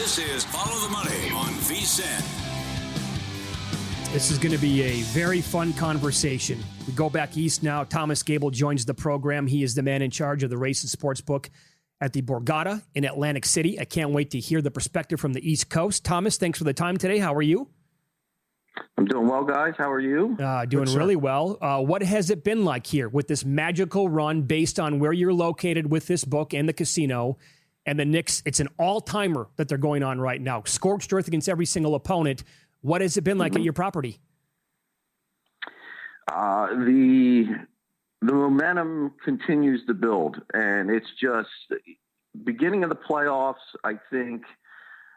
This is Follow the Money on VSiN. This is going to be a very fun conversation. We go back east now. Thomas Gable joins the program. He is the man in charge of the race and sports book at the Borgata in Atlantic City. I can't wait to hear the perspective from the East Coast. Thomas, thanks for the time today. How are you? I'm doing well, guys. How are you? Doing really well. What has it been like here with this magical run based on where you're located with this book and the casino and the Knicks? It's an all-timer that they're going on right now. Scorched earth against every single opponent. What has it been like at your property? The momentum continues to build, and it's just beginning of the playoffs. I think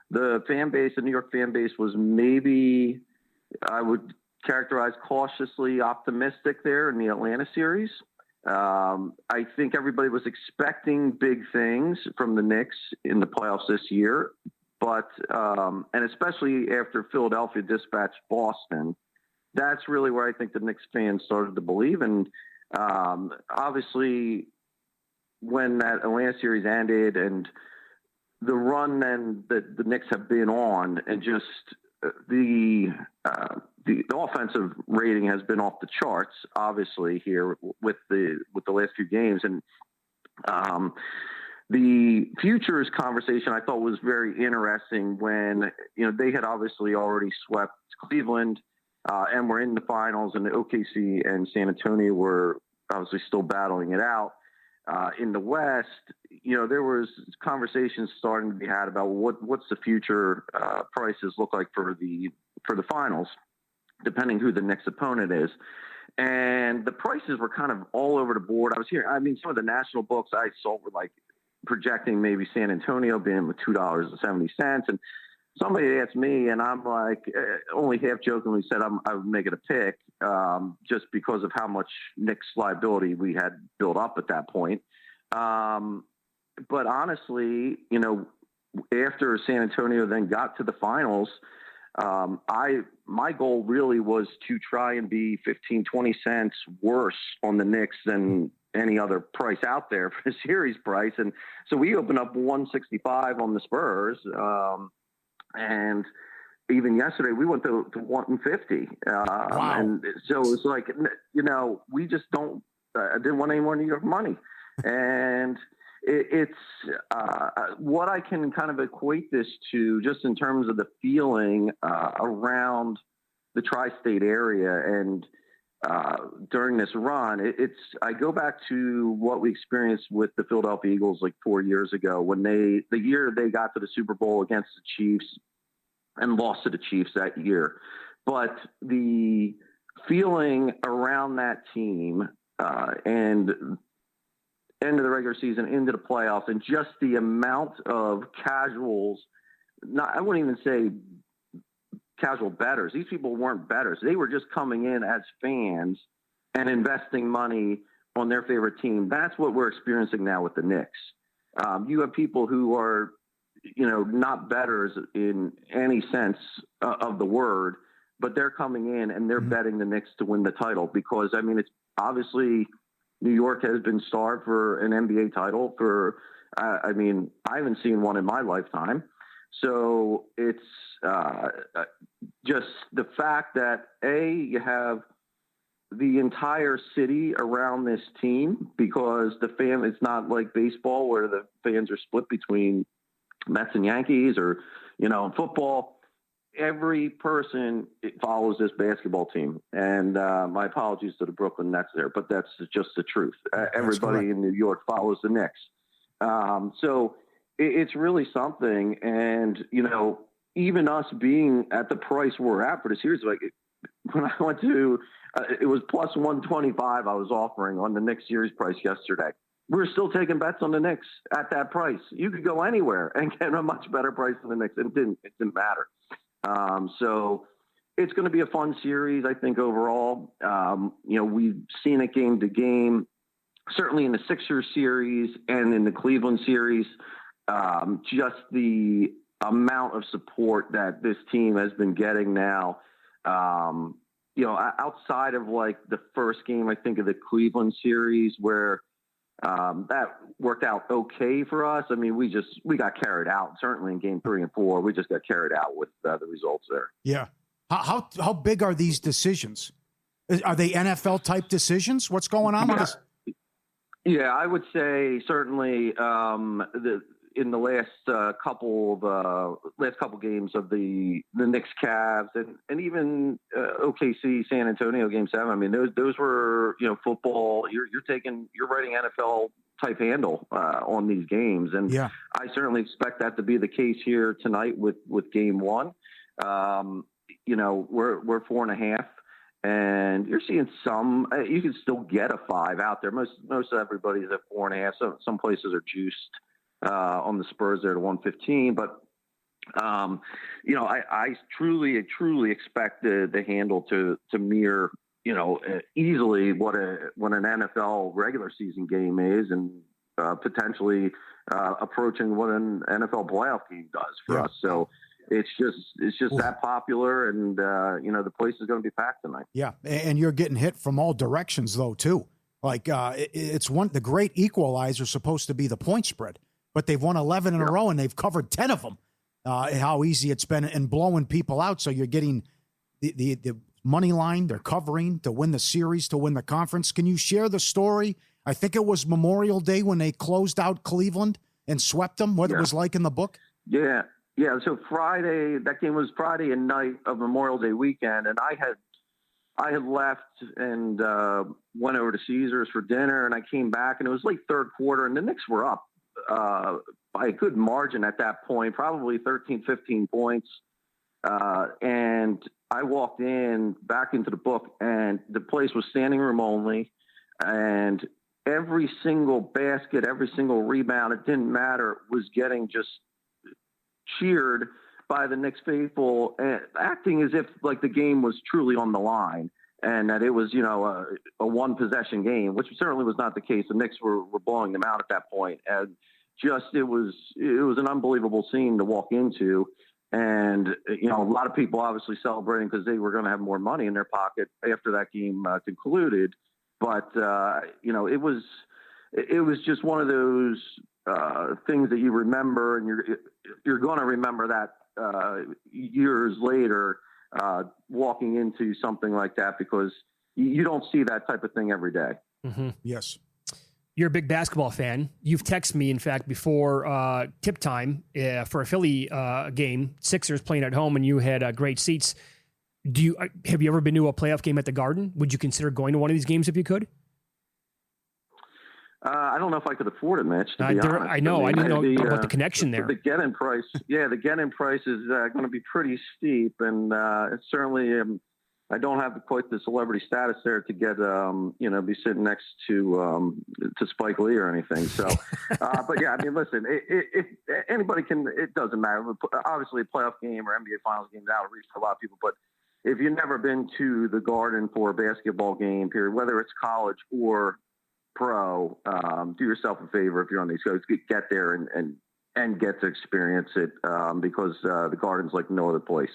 the fan base, the New York fan base, was maybe, I would characterize, cautiously optimistic there in the Atlanta series. I think everybody was expecting big things from the Knicks in the playoffs this year, but and especially after Philadelphia dispatched Boston, that's really where I think the Knicks fans started to believe. And obviously, when that Atlanta series ended and the run then that the Knicks have been on, and just the offensive rating has been off the charts, obviously, here with the last few games. And the futures conversation I thought was very interesting when, they had obviously already swept Cleveland and were in the finals, and the OKC and San Antonio were obviously still battling it out. In the West, there was conversations starting to be had about what's the future prices look like for the finals, depending who the next opponent is. And the prices were kind of all over the board. Some of the national books I saw were like projecting maybe San Antonio being with $2.70. And somebody asked me, and I'm like, only half jokingly said I would make it a pick just because of how much Knicks liability we had built up at that point. But honestly, after San Antonio then got to the finals, my goal really was to try and be 15, 20 cents worse on the Knicks than any other price out there for the series price. And so we opened up 165 on the Spurs. And even yesterday we went to 150. Wow. And so it was like, we just I didn't want any more New York money. And it's what I can kind of equate this to just in terms of the feeling around the tri-state area. And during this run, I go back to what we experienced with the Philadelphia Eagles like 4 years ago when the year they got to the Super Bowl against the Chiefs and lost to the Chiefs that year. But the feeling around that team and end of the regular season into the playoffs, and just the amount of casuals, I wouldn't even say casual bettors. These people weren't bettors. They were just coming in as fans and investing money on their favorite team. That's what we're experiencing now with the Knicks. You have people who are, not bettors in any sense of the word, but they're coming in and they're betting the Knicks to win the title because, it's obviously New York has been starved for an NBA title for, I haven't seen one in my lifetime. So it's just the fact that, you have the entire city around this team because it's not like baseball where the fans are split between Mets and Yankees or, in football. Every person follows this basketball team. And my apologies to the Brooklyn Nets there, but that's just the truth. Everybody in New York follows the Knicks. So it's really something. And, even us being at the price we're at for the series, like when I went to, it was plus 125 I was offering on the Knicks series price yesterday. We're still taking bets on the Knicks at that price. You could go anywhere and get a much better price than the Knicks. It didn't matter. So it's going to be a fun series, I think, overall. We've seen it game to game, certainly in the Sixers series and in the Cleveland series. Just the amount of support that this team has been getting now, outside of like the first game, I think of the Cleveland series where That worked out okay for us. I mean, we got carried out, certainly in game 3 and 4. We just got carried out with the results there. Yeah. How big are these decisions? Are they NFL type decisions? What's going on with this? Yeah, I would say certainly in the last couple games of the Knicks Cavs and even OKC San Antonio game 7. I mean, those were football. You're writing NFL type handle on these games, and yeah. I certainly expect that to be the case here tonight with game 1. We're 4.5. And you're seeing some. You can still get a 5 out there. Most everybody's at 4.5. So some places are juiced on the Spurs there to 115. But I truly expect the handle to mirror easily what an NFL regular season game is, and potentially approaching what an NFL playoff game does for us. So. It's just that popular, and the place is going to be packed tonight. Yeah, and you're getting hit from all directions though too. Like it's the great equalizer supposed to be the point spread, but they've won 11 in a row and they've covered 10 of them. How easy it's been and blowing people out. So you're getting the money line they're covering to win the series, to win the conference. Can you share the story? I think it was Memorial Day when they closed out Cleveland and swept them. What it was like in the book? Yeah. Yeah, so that game was Friday night of Memorial Day weekend, and I had left and went over to Caesars for dinner, and I came back, and it was late third quarter, and the Knicks were up by a good margin at that point, probably 13, 15 points. And I walked back into the book, and the place was standing room only, and every single basket, every single rebound, it didn't matter, was getting just cheered by the Knicks faithful, acting as if like the game was truly on the line and that it was, a one possession game, which certainly was not the case. The Knicks were blowing them out at that point. And it was an unbelievable scene to walk into. And, a lot of people obviously celebrating because they were going to have more money in their pocket after that game concluded. But, it was just one of those things that you remember, and you're going to remember that years later, walking into something like that, because you don't see that type of thing every day. Mm-hmm. Yes. You're a big basketball fan. You've texted me, in fact, before tip time for a Philly game, Sixers playing at home, and you had great seats. Have you ever been to a playoff game at the Garden? Would you consider going to one of these games if you could? I don't know if I could afford it, Mitch, to be honest. I know. I didn't know about the connection there. The get-in price, the get-in price is going to be pretty steep, and it's certainly I don't have quite the celebrity status there to get be sitting next to Spike Lee or anything. So, but yeah, I mean, listen, if anybody can, it doesn't matter. Obviously, a playoff game or NBA Finals game is out of reach for a lot of people, but if you've never been to the Garden for a basketball game, period, whether it's college or pro, do yourself a favor if you're on these shows, get there and get to experience it, because the Garden's like no other place.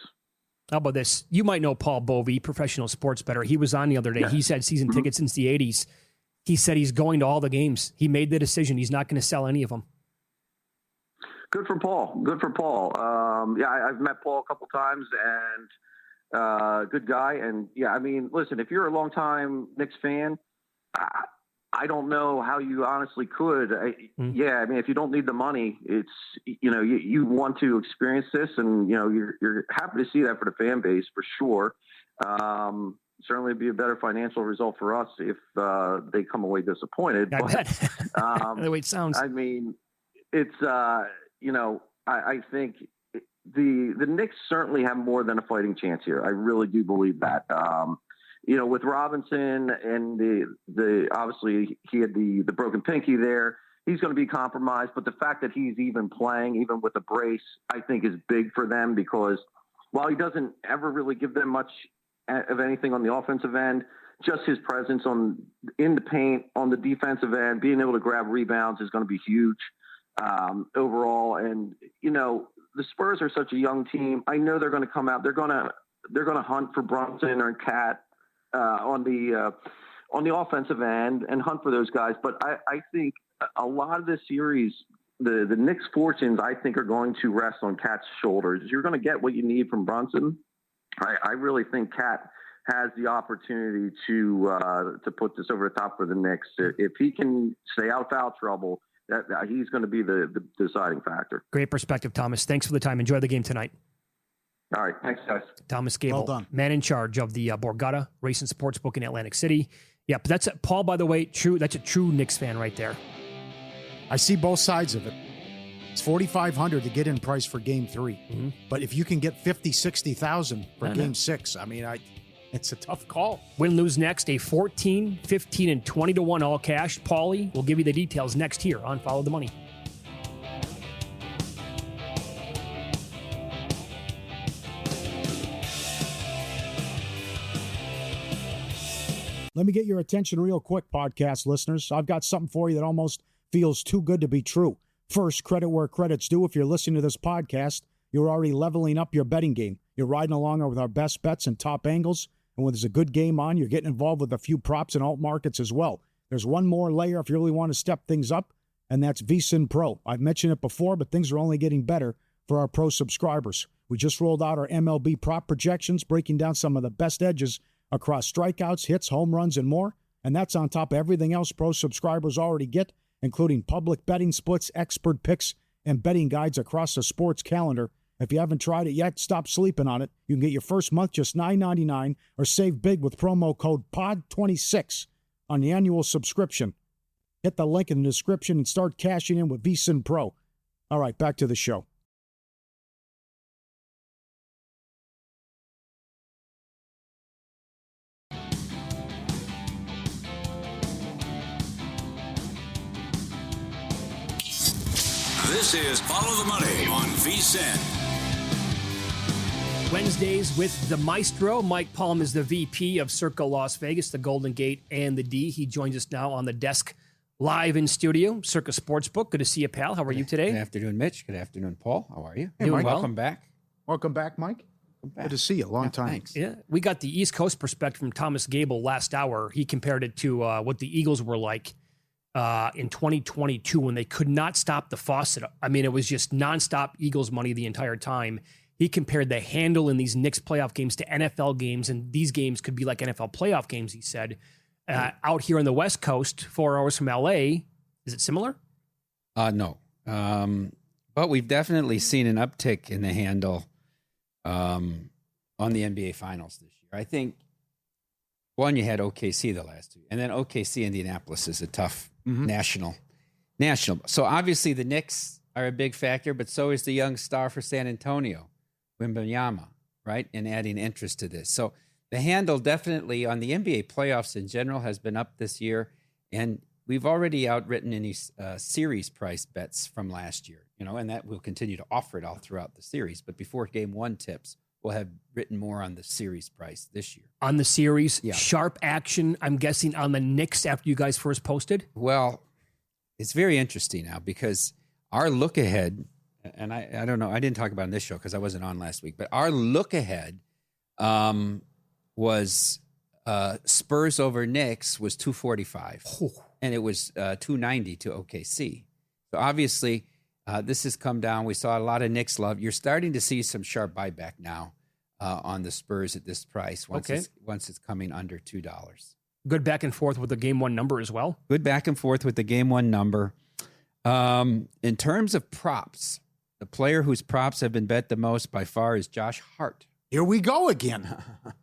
How about this? You might know Paul Bovey, professional sports bettor. He was on the other day. Yeah. He's had season tickets since the 80s. He said he's going to all the games. He made the decision. He's not going to sell any of them. Good for Paul. I've met Paul a couple times, and good guy. And yeah, I mean, listen, if you're a longtime Knicks fan, I don't know how you honestly could. Yeah, I mean, if you don't need the money, it's you want to experience this, and you're happy to see that for the fan base for sure. Certainly, be a better financial result for us if they come away disappointed. I bet. The way it sounds. I mean, it's I think the Knicks certainly have more than a fighting chance here. I really do believe that. With Robinson and the obviously he had the broken pinky there, he's going to be compromised. But the fact that he's even playing, even with a brace, I think is big for them, because while he doesn't ever really give them much of anything on the offensive end, just his presence in the paint on the defensive end, being able to grab rebounds is going to be huge overall. And the Spurs are such a young team. I know they're going to come out. They're going to hunt for Brunson or Cat on on the offensive end and hunt for those guys. But I think a lot of this series, the Knicks' fortunes, I think, are going to rest on Cat's shoulders. You're going to get what you need from Brunson. I really think Cat has the opportunity to put this over the top for the Knicks. If he can stay out of foul trouble, that he's going to be the deciding factor. Great perspective, Thomas. Thanks for the time. Enjoy the game tonight. All right. Thanks, guys. Thomas Gable, Well done. man in charge of the Borgata Racing Sportsbook in Atlantic City. Yeah, but that's Paul, by the way, that's a true Knicks fan right there. I see both sides of it. It's $4,500 to get in price for Game 3. Mm-hmm. But if you can get $50,000-$60,000 for Game 6, I mean, it's a tough call. Win, lose next, a 14, 15, and 20 to 1 all cash. Paulie will give you the details next here on Follow the Money. Let me get your attention real quick, podcast listeners. I've got something for you that almost feels too good to be true. First, credit where credit's due. If you're listening to this podcast, you're already leveling up your betting game. You're riding along with our best bets and top angles. And when there's a good game on, you're getting involved with a few props and alt markets as well. There's one more layer if you really want to step things up, and that's VSiN Pro. I've mentioned it before, but things are only getting better for our pro subscribers. We just rolled out our MLB prop projections, breaking down some of the best edges across strikeouts, hits, home runs, and more. And that's on top of everything else pro subscribers already get, including public betting splits, expert picks, and betting guides across the sports calendar. If you haven't tried it yet, stop sleeping on it. You can get your first month just $9.99 or save big with promo code POD26 on the annual subscription. Hit the link in the description and start cashing in with VSiN Pro. All right, back to the show. This is Follow the Money on VSiN. Wednesdays with the Maestro. Mike Palm is the VP of Circa Las Vegas, the Golden Gate, and the D. He joins us now on the desk live in studio. Circa Sportsbook. Good to see you, pal. How are you today? Good afternoon, Mitch. Good afternoon, Paul. How are you? Doing well. Welcome back. Welcome back, Mike. Good to see you. Long time. Thanks. Yeah, we got the East Coast perspective from Thomas Gable last hour. He compared it to what the Eagles were like in 2022 when they could not stop the faucet. I mean, it was just nonstop Eagles money the entire time. He compared the handle in these Knicks playoff games to NFL games, and these games could be like NFL playoff games, he said. Out here on the West Coast, 4 hours from LA, is it similar? No. But we've definitely seen an uptick in the handle on the NBA Finals this year. I think, one, you had OKC the last two, and then OKC Indianapolis is a tough national. So obviously the Knicks are a big factor, but so is the young star for San Antonio, Wembanyama, right? And adding interest to this. So the handle definitely on the NBA playoffs in general has been up this year. And we've already outwritten any series price bets from last year, and that we'll continue to offer it all throughout the series. But before game one tips, we'll have written more on the series price this year. On the series, Yeah. Sharp action, I'm guessing, on the Knicks after you guys first posted? Well, it's very interesting now because our look ahead, and I don't know, I didn't talk about it on this show because I wasn't on last week, but our look ahead was Spurs over Knicks was 245, and it was 290 to OKC. So obviously, this has come down. We saw a lot of Knicks love. You're starting to see some sharp buyback now on the Spurs at this price once it's coming under $2. Good back and forth with the game one number as well. Good back and forth with the game one number. In terms of props, the player whose props have been bet the most by far is Josh Hart. Here we go again.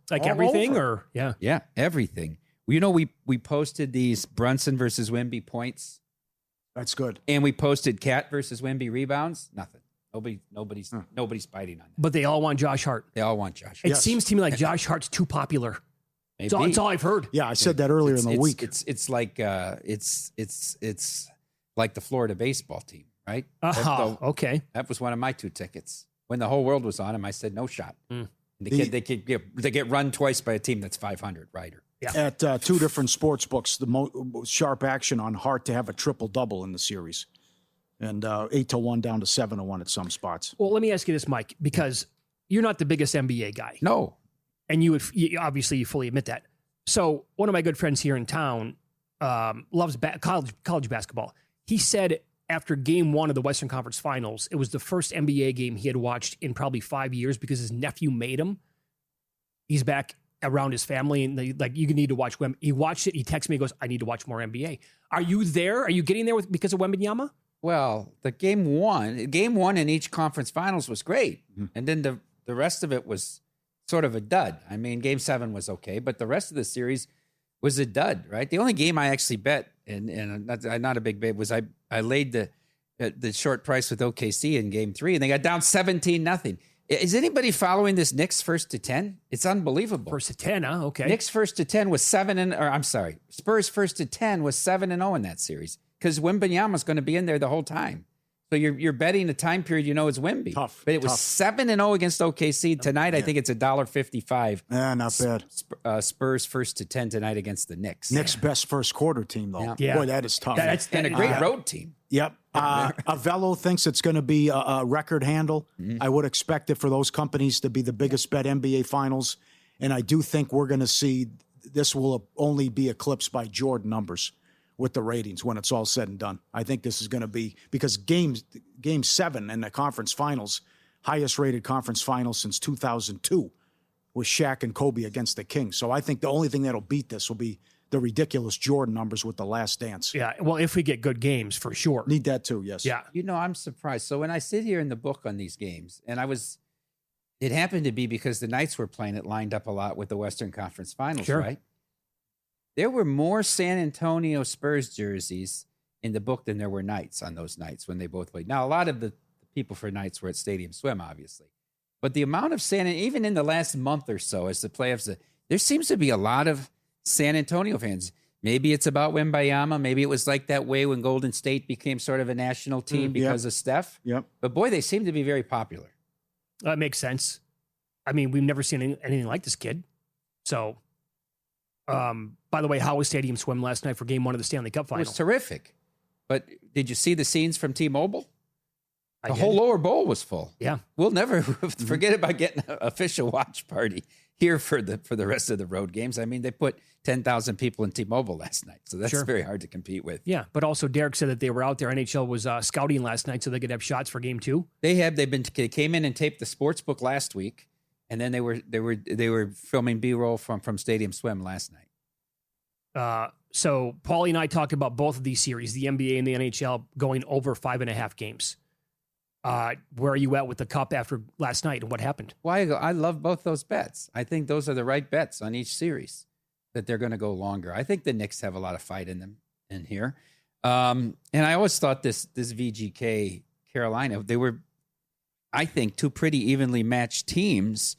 Like All everything, over. or yeah. Yeah, everything. We posted these Brunson versus Wemby points, That's good. and we posted Cat versus Wemby rebounds. Nothing. Nobody's biting on that. But they all want Josh Hart. They all want Josh. It Yes. seems to me like Josh Hart's too popular. Maybe. It's all I've heard. Yeah, I said that earlier in the week. It's like it's like the Florida baseball team, right? Okay. That was one of my 2 tickets. When the whole world was on him, I said no shot. They get run twice by a team that's 500, right? At 2 different sports books, the sharp action on Hart to have a triple-double in the series. And 8-1 down to 7-1 at some spots. Well, let me ask you this, Mike, because you're not the biggest NBA guy. No. And you obviously you fully admit that. So one of my good friends here in town loves college basketball. He said after game 1 of the Western Conference Finals, it was the first NBA game he had watched in probably 5 years because his nephew made him. He's back around his family, and you need to watch Wemb. He watched it. He texts me. He goes, "I need to watch more NBA." Are you there? Are you getting there because of Wembanyama? Well, the game one in each conference finals was great. And then the rest of it was sort of a dud. I mean, game 7 was okay, but the rest of the series was a dud, right? The only game I actually bet, and I'm not a big bet, was I laid the short price with OKC in game 3, and they got down 17-0. Is anybody following this Knicks first to 10? It's unbelievable. First to 10, huh? Okay. Knicks first to 10 was Spurs first to 10 was 7-0 in that series because Wembanyama's going to be in there the whole time. So you're betting the time period it's Wemby. Tough. But it was 7-0 against OKC tonight. I think it's $1.55. Yeah, not bad. Spurs first to 10 tonight against the Knicks. Knicks' best first quarter team, though. Yeah. Boy, that is tough. And a great road team. Yep. Avello thinks it's going to be a record handle. I would expect it for those companies to be the biggest bet NBA Finals. And I do think we're going to see this will only be eclipsed by Jordan numbers with the ratings when it's all said and done. I think this is going to be because game 7 in the conference finals, highest rated conference finals since 2002 was Shaq and Kobe against the Kings. So I think the only thing that'll beat this will be the ridiculous Jordan numbers with The Last Dance. Yeah, well, if we get good games, for sure. Need that too, yes. Yeah. I'm surprised. So when I sit here in the book on these games, and it happened to be because the Knights were playing, it lined up a lot with the Western Conference Finals, right? There were more San Antonio Spurs jerseys in the book than there were Knights on those nights when they both played. Now, a lot of the people for Knights were at Stadium Swim, obviously. But the amount of even in the last month or so as the playoffs, there seems to be a lot of San Antonio fans. Maybe it's about Wembanyama. Maybe it was like that way when Golden State became sort of a national team because of Steph. Yep. But boy, they seem to be very popular. That makes sense. I mean, we've never seen anything like this kid. So, by the way, how was Stadium Swim last night for game 1 of the Stanley Cup Final? It was terrific. But did you see the scenes from T-Mobile? I The did. whole lower bowl was full. Yeah. We'll never forget about getting an official watch party here for the rest of the road games. I mean, they put 10,000 people in T-Mobile last night, so that's Sure. very hard to compete with. Yeah, but also Derek said that they were out there. NHL was scouting last night so they could have shots for game 2. They came in and taped the sports book last week, and then they were filming B-roll from Stadium Swim last night. So Paulie and I talked about both of these series, the NBA and the NHL, going over 5.5 games. Where are you at with the Cup after last night and what happened? Well, I love both those bets. I think those are the right bets on each series, that they're going to go longer. I think the Knicks have a lot of fight in them in here. And I always thought this VGK Carolina, they were, I think, two pretty evenly matched teams.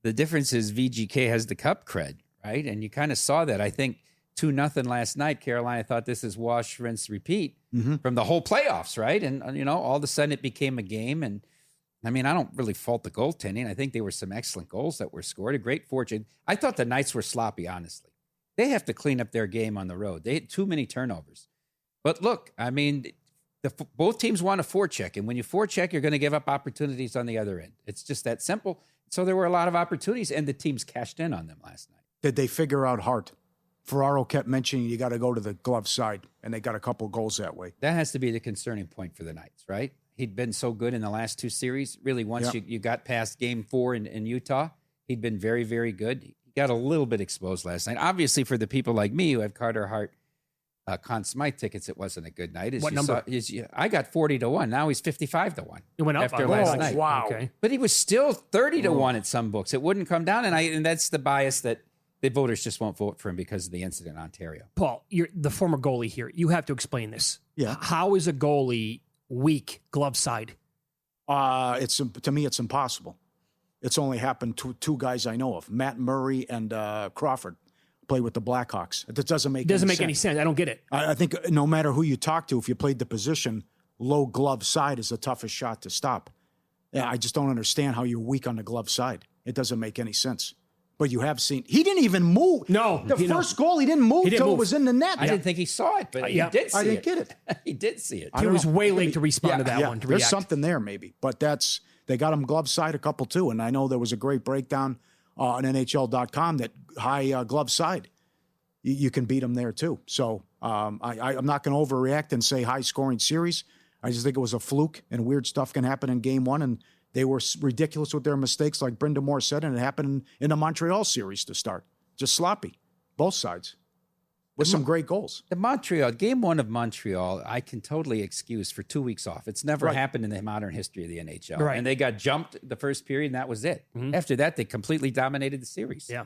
The difference is VGK has the Cup cred, right? And you kind of saw that. I think 2-0 last night. Carolina thought this is wash, rinse, repeat from the whole playoffs, right? And, all of a sudden it became a game. And, I mean, I don't really fault the goaltending. I think there were some excellent goals that were scored. A great fortune. I thought the Knights were sloppy, honestly. They have to clean up their game on the road. They had too many turnovers. But look, I mean, both teams want to forecheck. And when you forecheck, you're going to give up opportunities on the other end. It's just that simple. So there were a lot of opportunities, and the teams cashed in on them last night. Did they figure out Hart? Ferraro kept mentioning you got to go to the glove side, and they got a couple goals that way. That has to be the concerning point for the Knights, right? He'd been so good in the last two series. Really, once you got past game 4 in Utah, he'd been very, very good. He got a little bit exposed last night. Obviously, for the people like me who have Carter Hart, Conn Smythe tickets, it wasn't a good night. What number? I got 40-1. Now he's 55-1 It went up after on last that. night. Wow. Okay. But he was still 30-1 at some books. It wouldn't come down, and that's the bias that the voters just won't vote for him because of the incident in Ontario. Paul, you're the former goalie here. You have to explain this. Yeah. How is a goalie weak glove side? To me, it's impossible. It's only happened to two guys I know of, Matt Murray and Crawford, play with the Blackhawks. It doesn't make Any sense. I don't get it. I think no matter who you talk to, if you played the position, low glove side is the toughest shot to stop. Yeah, I just don't understand how you're weak on the glove side. It doesn't make any sense. But you have seen, he didn't even move. No. The first goal, he didn't move until it was in the net. I didn't think he saw it, but he did see it. I didn't get it. He did see it. He was way late to respond to that one. To There's react. something there maybe, but they got him glove side a couple too, and I know there was a great breakdown on NHL.com that high glove side. you can beat them there too. So I'm not going to overreact and say high-scoring series. I just think it was a fluke, and weird stuff can happen in game one, and they were ridiculous with their mistakes, like Brenda Moore said, and it happened in the Montreal series to start. Just sloppy, both sides, with some great goals. The game one of Montreal, I can totally excuse for 2 weeks off. It's never happened in the modern history of the NHL. Right. And they got jumped the first period, and that was it. After that, they completely dominated the series. Yeah.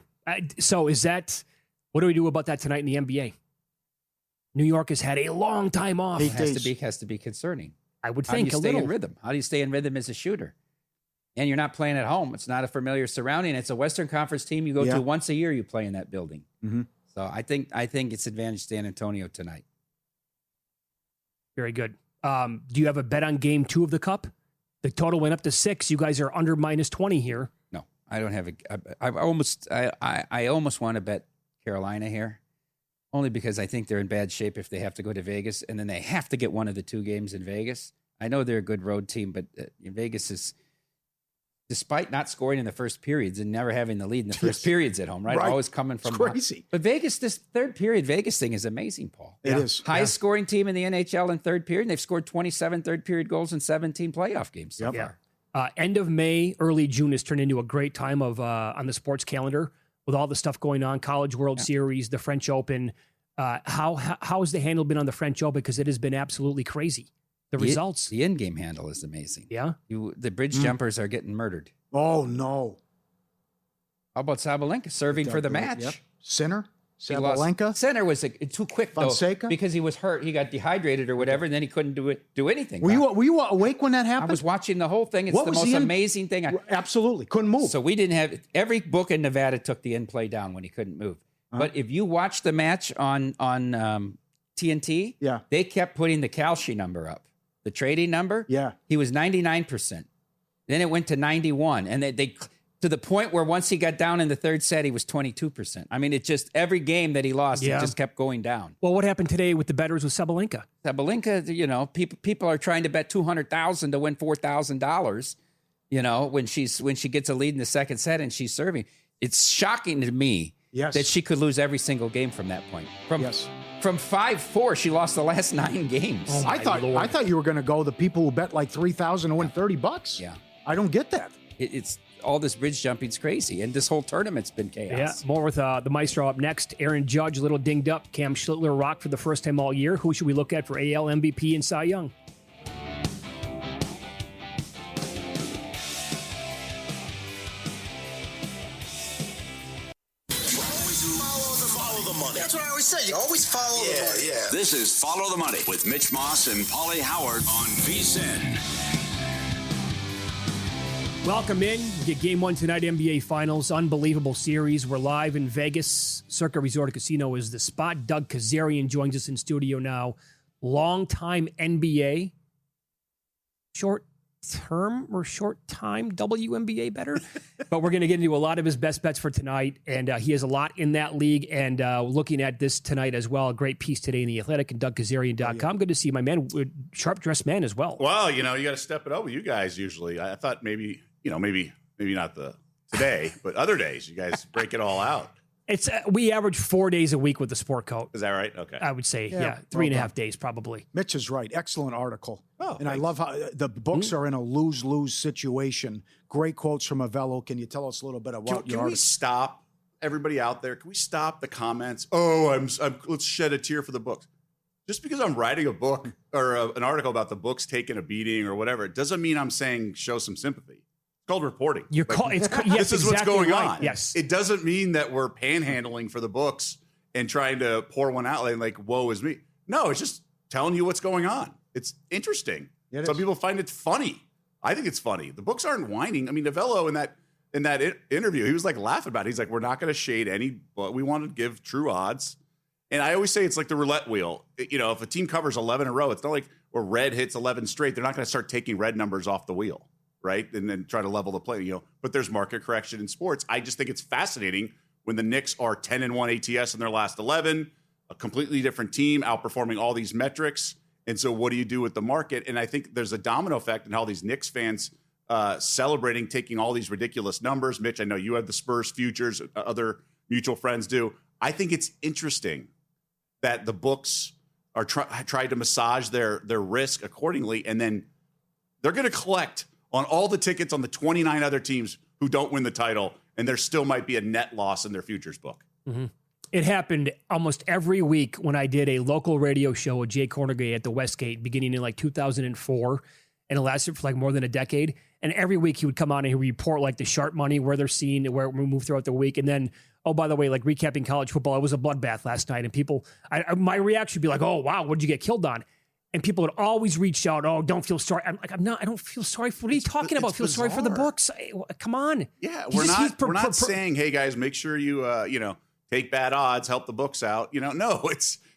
So what do we do about that tonight in the NBA? New York has had a long time off. It has to be concerning. I would How do you think a stay little. in rhythm? How do you stay in rhythm as a shooter? And you're not playing at home. It's not a familiar surrounding. It's a Western Conference team you go to once a year. You play in that building. Mm-hmm. So I think it's advantage San Antonio tonight. Very good. Do you have a bet on game 2 of the Cup? The total went up to 6. You guys are under -20 here. No, I don't have I almost want to bet Carolina here, only because I think they're in bad shape if they have to go to Vegas, and then they have to get one of the 2 games in Vegas. I know they're a good road team, but Vegas is, despite not scoring in the first periods and never having the lead in the first periods at home, right? Always coming from crazy. But Vegas, this third period Vegas thing is amazing, Paul. It is. Highest scoring team in the NHL in third period, and they've scored 27 third period goals in 17 playoff games so far. End of May, early June has turned into a great time of on the sports calendar with all the stuff going on, College World Series, the French Open. How has the handle been on the French Open? Because it has been absolutely crazy. The results. The in-game handle is amazing. Yeah. The bridge jumpers are getting murdered. Oh, no. How about Sabalenka serving for the match? Yep. Sinner? He lost. Sabalenka? Center was too quick, though, Fonseca? because he was hurt. He got dehydrated or whatever, and then he couldn't do anything. Were you awake when that happened? I was watching the whole thing. It's What the was most the in- amazing thing. Absolutely. Couldn't move. So we didn't have – every book in Nevada took the in-play down when he couldn't move. But if you watch the match on TNT, they kept putting the Kalshi number up, the trading number. Yeah. He was 99%. Then it went to 91. And they to the point where once he got down in the third set, he was 22%. I mean, it just – every game that he lost, it just kept going down. Well, what happened today with the bettors with Sabalenka? Sabalenka, people are trying to bet $200,000 to win $4,000, when she gets a lead in the second set and she's serving. It's shocking to me that she could lose every single game from that point. From 5-4, she lost the last 9 games. Oh, I thought you were going to go the people who bet like $3,000 to win $30. Yeah. I don't get that. It's all this bridge jumping's crazy, and this whole tournament's been chaos. Yeah, more with the Maestro up next. Aaron Judge, a little dinged up. Cam Schlittler rocked for the first time all year. Who should we look at for AL MVP and Cy Young? Follow the money. That's what I always say. You always follow the money. Yeah. This is Follow the Money with Mitch Moss and Paulie Howard on VSiN. Welcome in. You get Game 1 tonight, NBA Finals. Unbelievable series. We're live in Vegas. Circa Resort and Casino is the spot. Doug Kazarian joins us in studio now. Longtime NBA. Short-term or short-time WNBA better. But we're going to get into a lot of his best bets for tonight. And he has a lot in that league. And looking at this tonight as well, a great piece today in The Athletic and DougKazarian.com. Good to see my man, sharp-dressed man as well. Well, you got to step it up with you guys usually. I thought maybe not today, but other days you guys break it all out. It's we average 4 days a week with the sport coat. Is that right? Okay. I would say, yeah 3.5 days probably. Mitch is right. Excellent article. Oh, and I love how the books are in a lose-lose situation. Great quotes from Avello. Can you tell us a little bit about Can we stop everybody out there? Can we stop the comments? Oh, let's shed a tear for the books. Just because I'm writing a book or an article about the books taking a beating or whatever, it doesn't mean I'm saying show some sympathy. It's called reporting. Yes, this is what's exactly going right. on. Yes. It doesn't mean that we're panhandling for the books and trying to pour one out like, woe is me. No, it's just telling you what's going on. It's interesting. Some people find it funny. I think it's funny. The books aren't whining. I mean, Novello in that interview, he was like laughing about it. He's like, we're not going to shade any, but we want to give true odds. And I always say it's like the roulette wheel. If a team covers 11 in a row, it's not like where red hits 11 straight. They're not going to start taking red numbers off the wheel, right? And then try to level the play, But there's market correction in sports. I just think it's fascinating when the Knicks are 10-1 ATS in their last 11, a completely different team, outperforming all these metrics. And so what do you do with the market? And I think there's a domino effect in how these Knicks fans celebrating, taking all these ridiculous numbers. Mitch, I know you have the Spurs futures, other mutual friends do. I think it's interesting that the books are tried to massage their risk accordingly, and then they're going to collect on all the tickets on the 29 other teams who don't win the title, and there still might be a net loss in their futures book. Mm-hmm. It happened almost every week when I did a local radio show with Jay Cornegay at the Westgate beginning in like 2004, and it lasted for like more than a decade. And every week he would come on and he would report like the sharp money, where they're seeing, where we move throughout the week. And then, oh, by the way, like recapping college football, it was a bloodbath last night. And people, my reaction would be like, oh, wow, what did you get killed on? And people would always reach out, oh, don't feel sorry. I'm like, I don't feel sorry for, what are you talking about? Feel sorry for the books. Come on. Yeah, we're not saying, hey guys, make sure you, take bad odds, help the books out. No,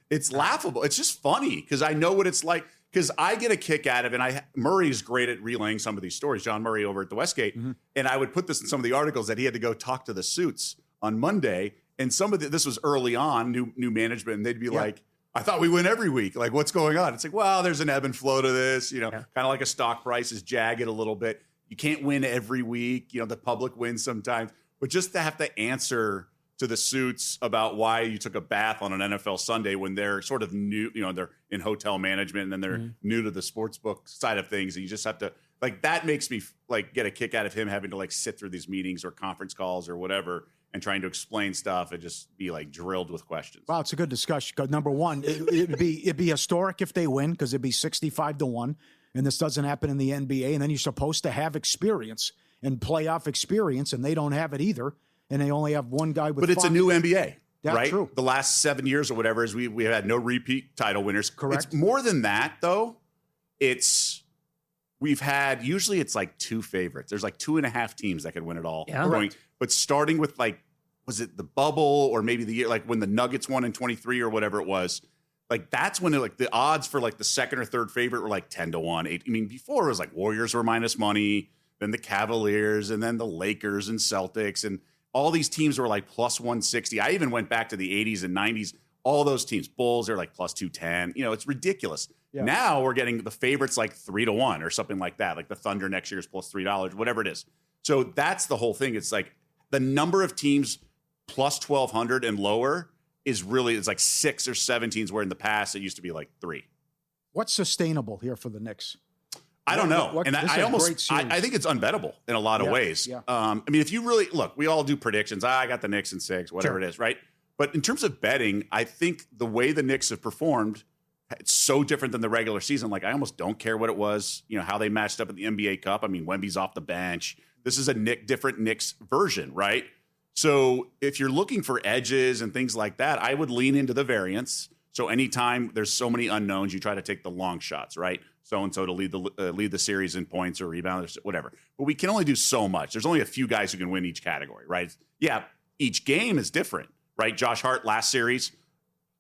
it's laughable. It's just funny because I know what it's like. Because I get a kick out of it. And Murray's great at relaying some of these stories, John Murray over at the Westgate. Mm-hmm. And I would put this in some of the articles that he had to go talk to the suits on Monday. And this was early on, new management. And they'd be like, I thought we win every week. Like, what's going on? It's like, well, there's an ebb and flow to this, kind of like a stock price is jagged a little bit. You can't win every week. The public wins sometimes. But just to have to answer to the suits about why you took a bath on an NFL Sunday when they're sort of new, they're in hotel management and then they're new to the sports book side of things. And you just have to, like, that makes me like get a kick out of him having to like sit through these meetings or conference calls or whatever and trying to explain stuff and just be like drilled with questions. Well, it's a good discussion. Number one, it'd be historic if they win because it'd be 65-1. And this doesn't happen in the NBA. And then you're supposed to have experience and playoff experience, and they don't have it either. And they only have one guy with. But it's a new NBA, That's right? True. The last 7 years or whatever is we had no repeat title winners. Correct. It's more than that, though. We've had usually it's like two favorites. There's like 2.5 teams that could win it all. Yeah. But starting with like, was it the bubble or maybe the year like when the Nuggets won in 23 or whatever it was? Like that's when the odds for like the second or third favorite were like 10-1. 8. I mean, before it was like Warriors were minus money, then the Cavaliers, and then the Lakers and Celtics and. All these teams were like plus 160. I even went back to the 80s and 90s. All those teams, Bulls, they're like plus 210. It's ridiculous. Yeah. Now we're getting the favorites like 3-1 or something like that. Like the Thunder next year is plus $3, whatever it is. So that's the whole thing. It's like the number of teams plus 1,200 and lower is really, it's like 6 or 7 teams where in the past it used to be like 3. What's sustainable here for the Knicks? I don't know. And I think it's unbettable in a lot of ways. Yeah. I mean, if you really look, we all do predictions. I got the Knicks in 6, whatever it is, right? But in terms of betting, I think the way the Knicks have performed, it's so different than the regular season. Like I almost don't care what it was, how they matched up at the NBA Cup. I mean, Wemby's off the bench. This is a different Knicks version, right? So if you're looking for edges and things like that, I would lean into the variance. So anytime there's so many unknowns, you try to take the long shots, right? So-and-so to lead the series in points or rebounds, whatever. But we can only do so much. There's only a few guys who can win each category, right? Yeah, each game is different, right? Josh Hart last series,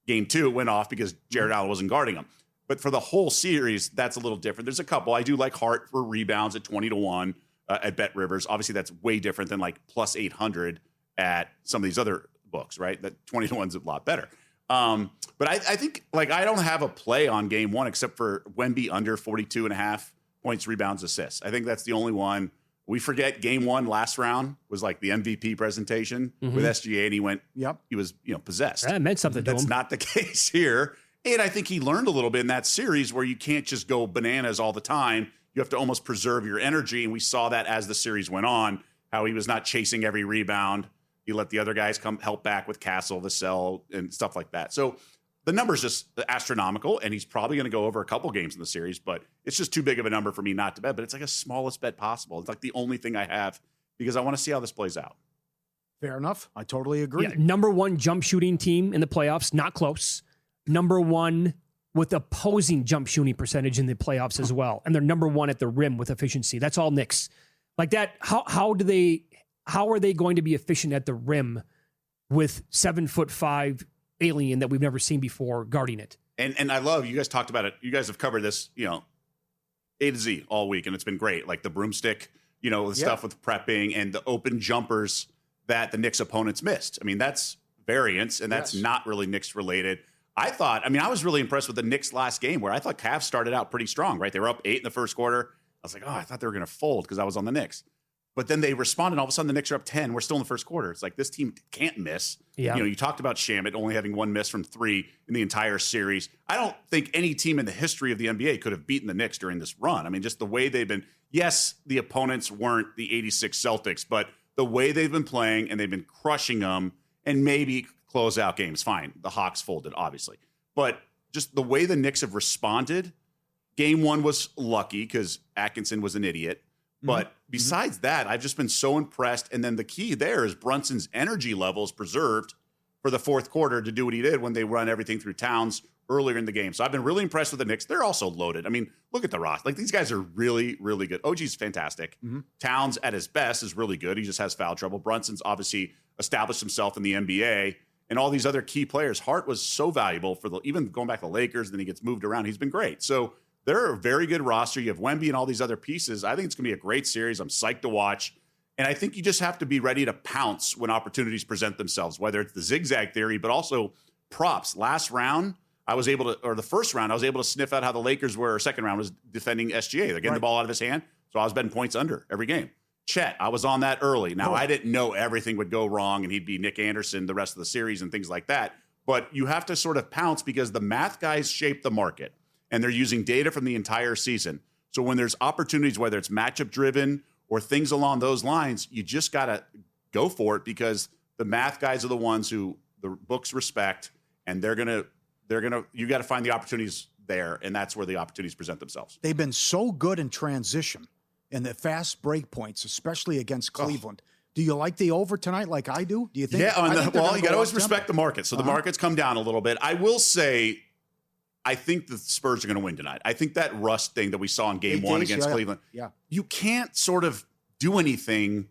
game 2 went off because Jared Allen wasn't guarding him. But for the whole series, that's a little different. There's a couple. I do like Hart for rebounds at 20-1 at Bet Rivers. Obviously, that's way different than like plus 800 at some of these other books, right? That 20-1 is a lot better. But I think like I don't have a play on game 1 except for Wemby under 42.5 points, rebounds, assists. I think that's the only one. We forget game 1 last round was like the MVP presentation with SGA and he was possessed. That meant something to him. That's not the case here. And I think he learned a little bit in that series where you can't just go bananas all the time. You have to almost preserve your energy. And we saw that as the series went on, how he was not chasing every rebound. He let the other guys come help back with Castle, Vassell, and stuff like that. So the number's just astronomical, and he's probably going to go over a couple games in the series, but it's just too big of a number for me not to bet. But it's like a smallest bet possible. It's like the only thing I have because I want to see how this plays out. Fair enough. I totally agree. Yeah, number 1 jump shooting team in the playoffs, not close. Number 1 with opposing jump shooting percentage in the playoffs as well. And they're number 1 at the rim with efficiency. That's all Knicks. Like that, how are they going to be efficient at the rim with 7'5" alien that we've never seen before guarding it? And I love, you guys talked about it. You guys have covered this, A to Z all week, and it's been great. Like the broomstick, the stuff with prepping and the open jumpers that the Knicks opponents missed. I mean, that's variance, and that's not really Knicks related. I was really impressed with the Knicks last game where I thought Cavs started out pretty strong, right? They were up 8 in the first quarter. I was like, I thought they were going to fold because I was on the Knicks. But then they responded. All of a sudden, the Knicks are up 10. We're still in the first quarter. It's like this team can't miss. Yeah. You talked about Shamet only having one miss from 3 in the entire series. I don't think any team in the history of the NBA could have beaten the Knicks during this run. I mean, just the way they've been. Yes, the opponents weren't the 86 Celtics, but the way they've been playing and they've been crushing them and maybe close out games. Fine. The Hawks folded, obviously. But just the way the Knicks have responded, game 1 was lucky because Atkinson was an idiot. But besides that, I've just been so impressed. And then the key there is Brunson's energy levels preserved for the fourth quarter to do what he did when they run everything through Towns earlier in the game. So I've been really impressed with the Knicks. They're also loaded. I mean, look at the roster. Like, these guys are really, really good. OG's fantastic. Towns at his best is really good. He just has foul trouble. Brunson's obviously established himself in the NBA. And all these other key players. Hart was so valuable for even going back to the Lakers. Then he gets moved around. He's been great. So they're a very good roster. You have Wemby and all these other pieces. I think it's going to be a great series. I'm psyched to watch. And I think you just have to be ready to pounce when opportunities present themselves, whether it's the zigzag theory, but also props. Last round, the first round, I was able to sniff out how the Lakers were, or second round was defending SGA. They're getting the ball out of his hand. So I was betting points under every game. Chet, I was on that early. Now, I didn't know everything would go wrong and he'd be Nick Anderson the rest of the series and things like that. But you have to sort of pounce because the math guys shape the market. And they're using data from the entire season. So when there's opportunities, whether it's matchup driven or things along those lines, you just got to go for it because the math guys are the ones who the books respect, and you got to find the opportunities there. And that's where the opportunities present themselves. They've been so good in transition and the fast break points, especially against Cleveland. Do you like the over tonight like I do? Do you think? Yeah, you got to always respect the market. So the market's come down a little bit. I will say, I think the Spurs are going to win tonight. I think that rust thing that we saw in game 1 against Cleveland, you can't sort of do anything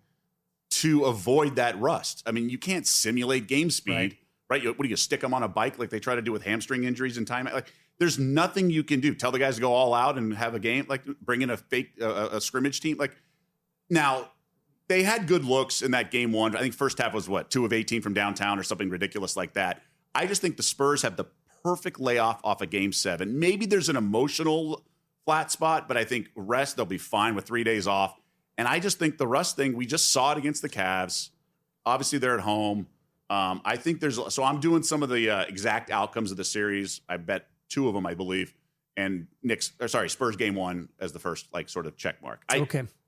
to avoid that rust. I mean, you can't simulate game speed, right? What do you stick them on a bike like they try to do with hamstring injuries and time? Like, there's nothing you can do. Tell the guys to go all out and have a game, like bring in a fake a scrimmage team. Like, now they had good looks in that game 1. I think first half was 2 of 18 from downtown or something ridiculous like that. I just think the Spurs have the perfect layoff off of game 7. Maybe there's an emotional flat spot, but I think rest, they'll be fine with 3 days off. And I just think the rust thing, we just saw it against the Cavs. Obviously, they're at home. I think so I'm doing some of the exact outcomes of the series. I bet 2 of them, I believe. And Spurs game 1 as the first, sort of check mark.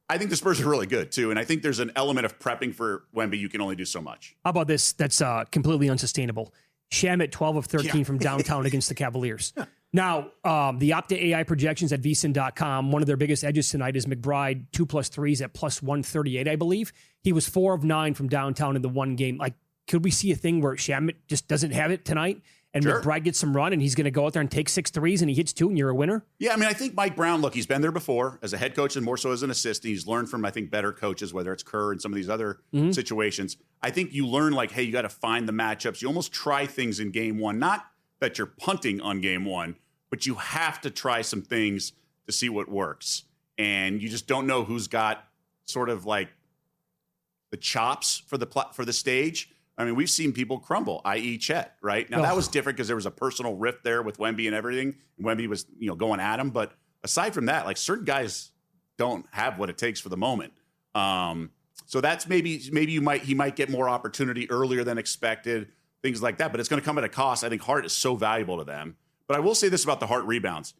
I think the Spurs are really good, too. And I think there's an element of prepping for Wemby. You can only do so much. How about this? That's completely unsustainable. Shamet 12 of 13 from downtown against the Cavaliers. Now, the Opta AI projections at vsin.com, one of their biggest edges tonight is McBride 2+3s at +138, I believe. He was 4 of 9 from downtown in the one game. Like, could we see a thing where Shamet just doesn't have it tonight and McBride gets some run and he's going to go out there and take 6 threes and he hits 2 and you're a winner? Yeah, I mean, I think Mike Brown, look, he's been there before as a head coach and more so as an assistant. He's learned from, I think, better coaches, whether it's Kerr and some of these other situations. I think you learn, hey, you got to find the matchups. You almost try things in game 1. Not that you're punting on game 1, but you have to try some things to see what works. And you just don't know who's got sort of the chops for the stage. I mean, we've seen people crumble, i.e. Chet, right? Now, that was different because there was a personal rift there with Wemby and everything. And Wemby was, going at him. But aside from that, certain guys don't have what it takes for the moment. So that's maybe he might get more opportunity earlier than expected, things like that. But it's going to come at a cost. I think Hart is so valuable to them. But I will say this about the Hart rebounds.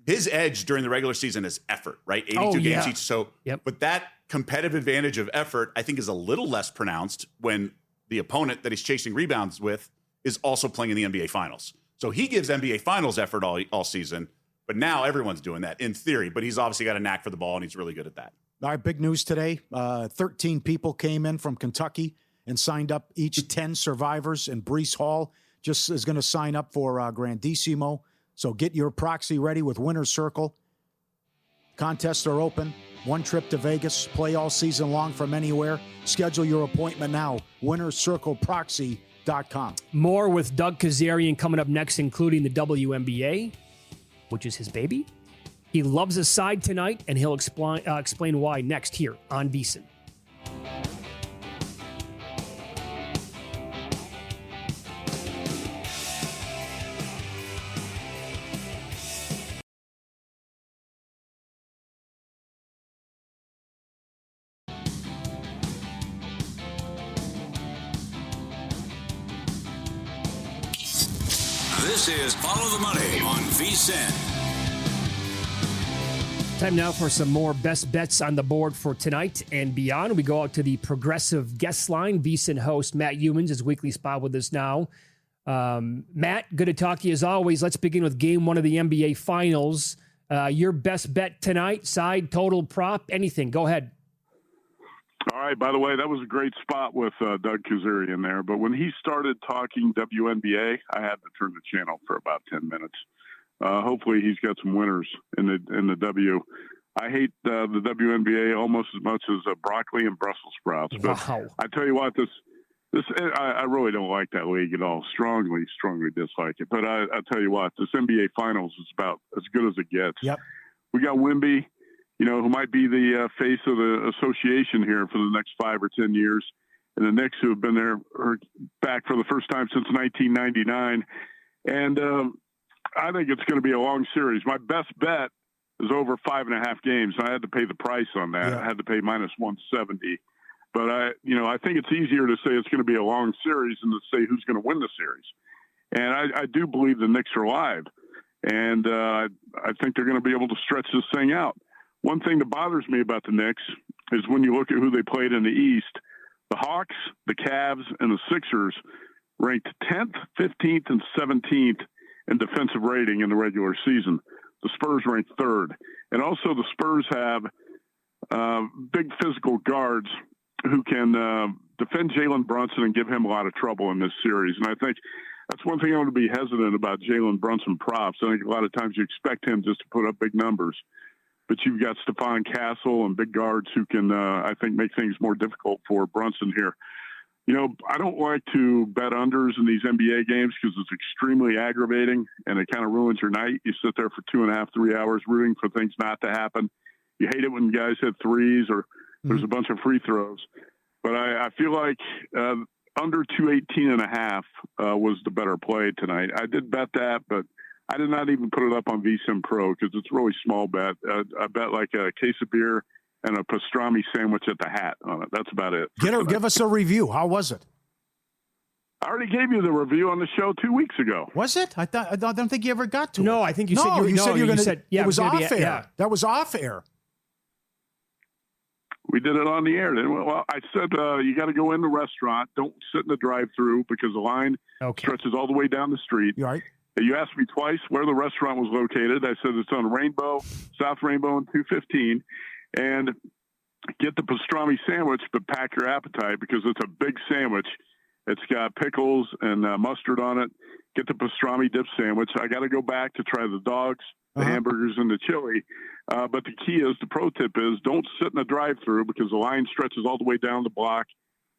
His edge during the regular season is effort, right? 82 games each. So, but that competitive advantage of effort, I think, is a little less pronounced when the opponent that he's chasing rebounds with is also playing in the NBA Finals. So he gives NBA Finals effort all season, but now everyone's doing that in theory. But he's obviously got a knack for the ball, and he's really good at that. All right, big news today. 13 people came in from Kentucky and signed up, each 10 survivors, and Breece Hall just is going to sign up for Grandissimo. So get your proxy ready with Winner's Circle. Contests are open. 1 trip to Vegas. Play all season long from anywhere. Schedule your appointment now. WinnerCircleProxy.com. More with Doug Kazarian coming up next, including the WNBA, which is his baby. He loves his side tonight, and he'll explain why next here on VSiN. This is Follow the Money on VSiN. Time now for some more best bets on the board for tonight and beyond. We go out to the Progressive guest line. VSiN host Matt Youmans is weekly spot with us now. Matt, good to talk to you as always. Let's begin with game one of the NBA Finals. Your best bet tonight, side, total, prop, anything. Go ahead. All right. By the way, that was a great spot with Doug Kazarian there. But when he started talking WNBA, I had to turn the channel for about 10 minutes. Hopefully he's got some winners in the W. I hate the WNBA almost as much as broccoli and Brussels sprouts. But wow. I tell you what, I really don't like that league at all. Strongly dislike it. But I tell you what, this NBA Finals is about as good as it gets. Yep. We got Wemby, who might be the face of the association here for the next 5 or 10 years. And the Knicks, who have been there back for the first time since 1999. And I think it's going to be a long series. My best bet is over 5.5 games. I had to pay the price on that. Yeah. I had to pay minus 170. But I think it's easier to say it's going to be a long series than to say who's going to win the series. And I do believe the Knicks are live. And I think they're going to be able to stretch this thing out. One thing that bothers me about the Knicks is when you look at who they played in the East, the Hawks, the Cavs, and the Sixers ranked 10th, 15th, and 17th in defensive rating in the regular season. The Spurs ranked 3rd. And also the Spurs have big physical guards who can defend Jalen Brunson and give him a lot of trouble in this series. And I think that's one thing I'm going to be hesitant about Jalen Brunson props. I think a lot of times you expect him just to put up big numbers. But you've got Stephon Castle and big guards who can, I think, make things more difficult for Brunson here. I don't like to bet unders in these NBA games because it's extremely aggravating and it kind of ruins your night. You sit there for 2.5, 3 hours rooting for things not to happen. You hate it when guys hit threes or there's a bunch of free throws. But I feel like under 218.5 was the better play tonight. I did bet that, but I did not even put it up on VSiN Pro because it's a really small bet. I bet like a case of beer and a pastrami sandwich at the Hat on it. That's about it. Give us a review. How was it? I already gave you the review on the show 2 weeks ago. Was it? I don't think you ever got to it. No, I think you said you said you were going to. Yeah, it was off air. Yeah. That was off air. We did it on the air. Well, I said you got to go in the restaurant. Don't sit in the drive-through because the line stretches all the way down the street. You're right. You asked me twice where the restaurant was located. I said it's on Rainbow, South Rainbow and 215. And get the pastrami sandwich, but pack your appetite because it's a big sandwich. It's got pickles and mustard on it. Get the pastrami dip sandwich. I got to go back to try the dogs, the hamburgers, and the chili. But the key is, the pro tip is, don't sit in the drive-through because the line stretches all the way down the block.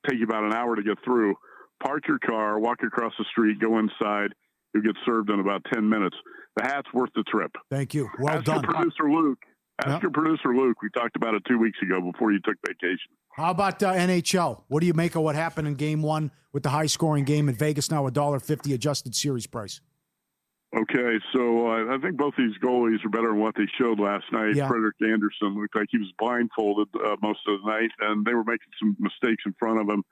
Take you about an hour to get through. Park your car, walk across the street, go inside. You'll get served in about 10 minutes. The Hat's worth the trip. Thank you. Well done. Your producer Luke. Ask your producer, Luke. We talked about it 2 weeks ago before you took vacation. How about NHL? What do you make of what happened in Game 1 with the high-scoring game in Vegas, now $1.50 adjusted series price? Okay, so I think both these goalies are better than what they showed last night. Yeah. Frederik Andersen looked like he was blindfolded most of the night, and they were making some mistakes in front of him.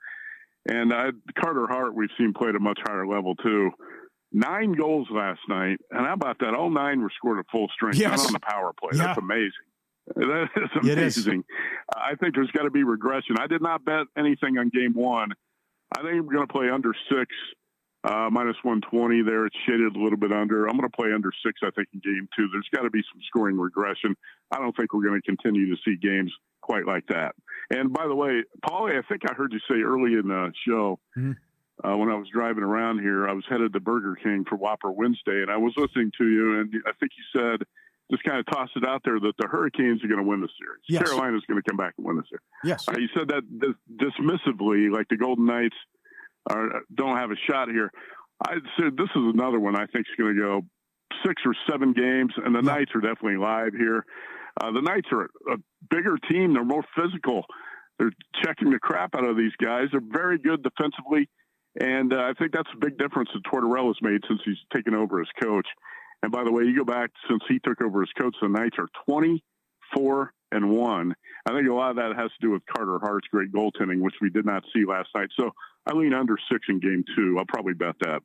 And Carter Hart, we've seen play at a much higher level, too. 9 goals last night, and how about that? All 9 were scored at full strength, not on the power play. Yeah. That's amazing. That is amazing. I think there's got to be regression. I did not bet anything on Game 1. I think we're going to play under 6, minus 120 there. It's shaded a little bit under. I'm going to play under 6, I think, in Game 2. There's got to be some scoring regression. I don't think we're going to continue to see games quite like that. And by the way, Paulie, I think I heard you say early in the show, when I was driving around here, I was headed to Burger King for Whopper Wednesday, and I was listening to you, and I think you said, just kind of tossed it out there, that the Hurricanes are going to win the series. Yes. Carolina's going to come back and win the series. Yes. You said that dismissively, like the Golden Knights don't have a shot here. I said this is another one I think is going to go 6 or 7 games, and the Knights are definitely live here. The Knights are a bigger team. They're more physical. They're checking the crap out of these guys. They're very good defensively. And I think that's a big difference that Tortorella's made since he's taken over as coach. And by the way, you go back since he took over as coach, the Knights are 24-1. I think a lot of that has to do with Carter Hart's great goaltending, which we did not see last night. So I lean under 6 in Game 2. I'll probably bet that.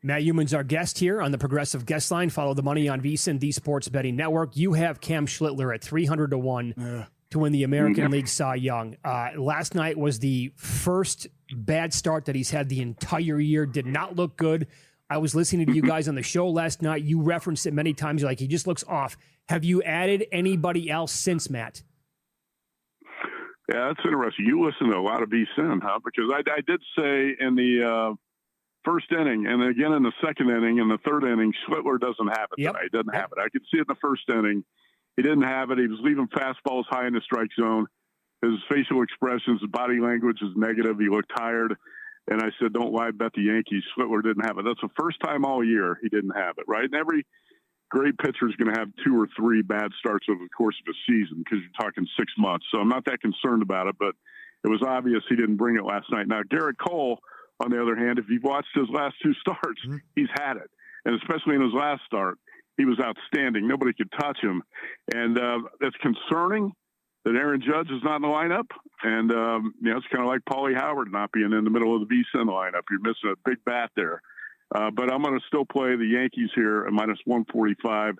Matt Euman's our guest here on the Progressive Guest Line. Follow the money on VSiN, the Sports Betting Network. You have Cam Schlittler at 300-1 to win the American League Cy Young. Last night was the first bad start that he's had the entire year. Did not look good. I was listening to you guys on the show last night. You referenced it many times. You're like, he just looks off. Have you added anybody else since, Matt? Yeah, that's interesting. You listen to a lot of VSiN, huh? Because I did say in the first inning, and again in the second inning, and the third inning, Schlittler doesn't have it tonight. He doesn't have it. I could see it in the first inning. He didn't have it. He was leaving fastballs high in the strike zone. His facial expressions, his body language is negative. He looked tired. And I said, don't lie, bet the Yankees. Schlittler didn't have it. That's the first time all year he didn't have it, right? And every great pitcher is going to have 2 or 3 bad starts over the course of a season because you're talking 6 months. So I'm not that concerned about it, but it was obvious he didn't bring it last night. Now, Garrett Cole, on the other hand, if you've watched his last 2 starts, he's had it. And especially in his last start, he was outstanding. Nobody could touch him. And that's concerning that Aaron Judge is not in the lineup. And, it's kind of like Paulie Howard not being in the middle of the VSiN lineup. You're missing a big bat there. But I'm going to still play the Yankees here at minus 145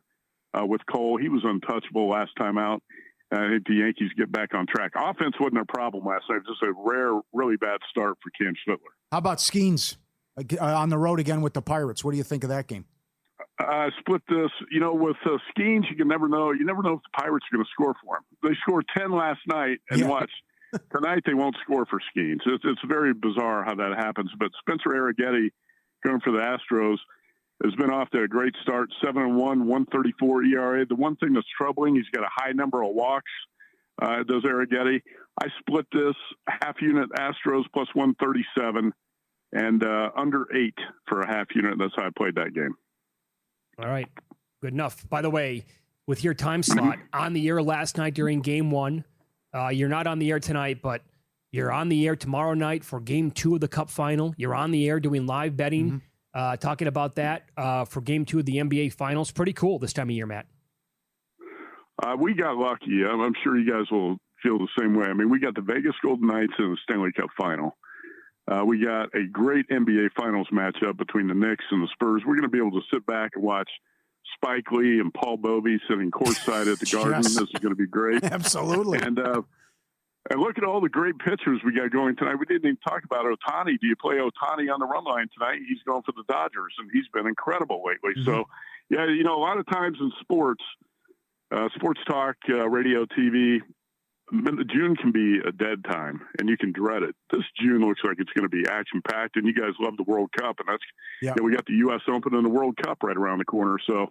with Cole. He was untouchable last time out. I think the Yankees get back on track. Offense wasn't a problem last night. Just a rare, really bad start for Cam Schlittler. How about Skeens on the road again with the Pirates? What do you think of that game? I split this. With Skeens, you never know if the Pirates are going to score for him. They scored 10 last night, and watch. Tonight they won't score for Skeens. It's very bizarre how that happens. But Spencer Arrighetti, going for the Astros, has been off to a great start, 7-1, 1.34 ERA. The one thing that's troubling, he's got a high number of walks, does Arrighetti. I split this half unit Astros plus 137 and under 8 for a half unit. That's how I played that game. All right. Good enough. By the way, with your time slot on the air last night during game 1, you're not on the air tonight, but you're on the air tomorrow night for game 2 of the Cup final. You're on the air doing live betting, talking about that for game 2 of the NBA finals. Pretty cool this time of year, Matt. We got lucky. I'm sure you guys will feel the same way. I mean, we got the Vegas Golden Knights in the Stanley Cup final. We got a great NBA finals matchup between the Knicks and the Spurs. We're going to be able to sit back and watch Spike Lee and Paul Bovey sitting courtside at the Garden. This is going to be great. Absolutely. And look at all the great pitchers we got going tonight. We didn't even talk about Ohtani. Do you play Ohtani on the run line tonight? He's going for the Dodgers, and he's been incredible lately. So, yeah, a lot of times in sports talk, radio, TV, June can be a dead time, and you can dread it. This June looks like it's going to be action-packed, and you guys love the World Cup, and we got the U.S. Open and the World Cup right around the corner. So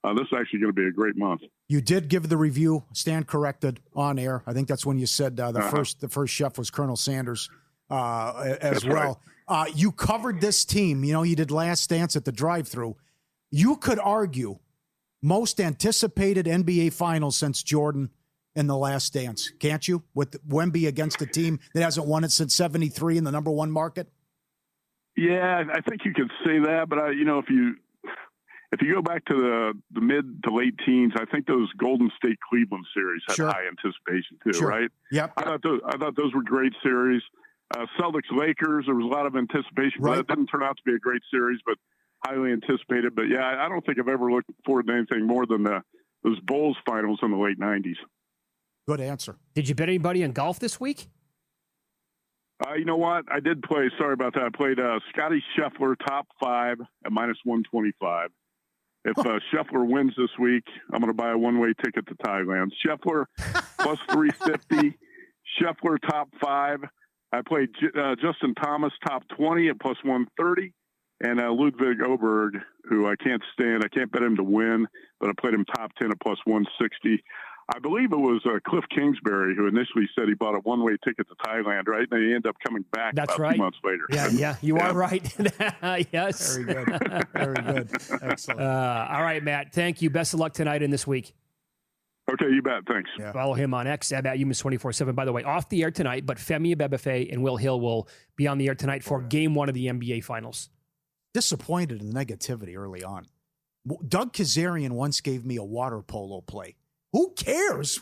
this is actually going to be a great month. You did give the review, stand corrected on air. I think that's when you said the first chef was Colonel Sanders as well. Right. You covered this team. You did Last Dance at the drive-thru. You could argue most anticipated NBA Finals since Jordan in the Last Dance, can't you? With Wemby against a team that hasn't won it since '73 in the number 1 market. Yeah, I think you could say that, but if you go back to the mid to late teens, I think those Golden State Cleveland series had high anticipation too, right? Yep. I thought those were great series. Celtics Lakers, there was a lot of anticipation, but it didn't turn out to be a great series, but highly anticipated. But yeah, I don't think I've ever looked forward to anything more than those Bulls finals in the late '90s. Good answer. Did you bet anybody in golf this week? You know what? I did play. Sorry about that. I played Scotty Scheffler top 5 at minus 125. If Scheffler wins this week, I'm going to buy a one-way ticket to Thailand. Scheffler plus 350. Scheffler top 5. I played Justin Thomas top 20 at plus 130. And Ludwig Oberg, who I can't stand. I can't bet him to win, but I played him top 10 at plus 160. I believe it was Cliff Kingsbury who initially said he bought a one-way ticket to Thailand, right? And he ended up coming back about 2 months later. Yeah, you are right. Yes. Very good. Very good. Excellent. All right, Matt. Thank you. Best of luck tonight and this week. Okay, you bet. Thanks. Yeah. Follow him on X at Eumanns 24/7. By the way, off the air tonight, but Femi Abebefe and Will Hill will be on the air tonight for Game 1 of the NBA Finals. Disappointed in the negativity early on. Doug Kazarian once gave me a water polo play. Who cares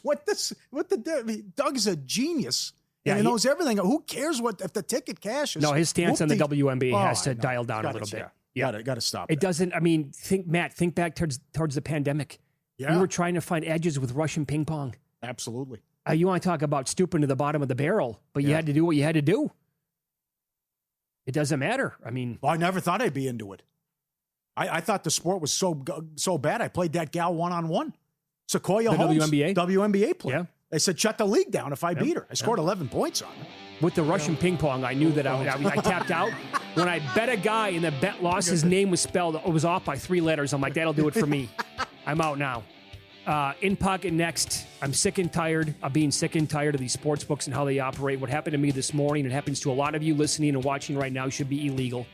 Doug's a genius. Yeah, and he knows everything. Who cares if the ticket cashes? No, his stance on the WNBA has to dial down a little bit. Got to stop. It doesn't. I mean, think back towards the pandemic. Yeah. We were trying to find edges with Russian ping pong. Absolutely. You want to talk about stooping to the bottom of the barrel, but you had to do what you had to do. It doesn't matter. I mean, well, I never thought I'd be into it. I thought the sport was so bad. I played that gal 1-on-1. Sequoia the Holmes, WNBA? WNBA player. Yeah. They said shut the league down if I beat her. I scored 11 points on her. with the Russian ping pong, I knew that I tapped out. When I bet a guy and the bet lost, his name was spelled, it was off by 3 letters. I'm like, that'll do it for me. I'm out now. In pocket next. I'm sick and tired of being sick and tired of these sports books and how they operate. What happened to me this morning, it happens to a lot of you listening and watching right now, should be illegal.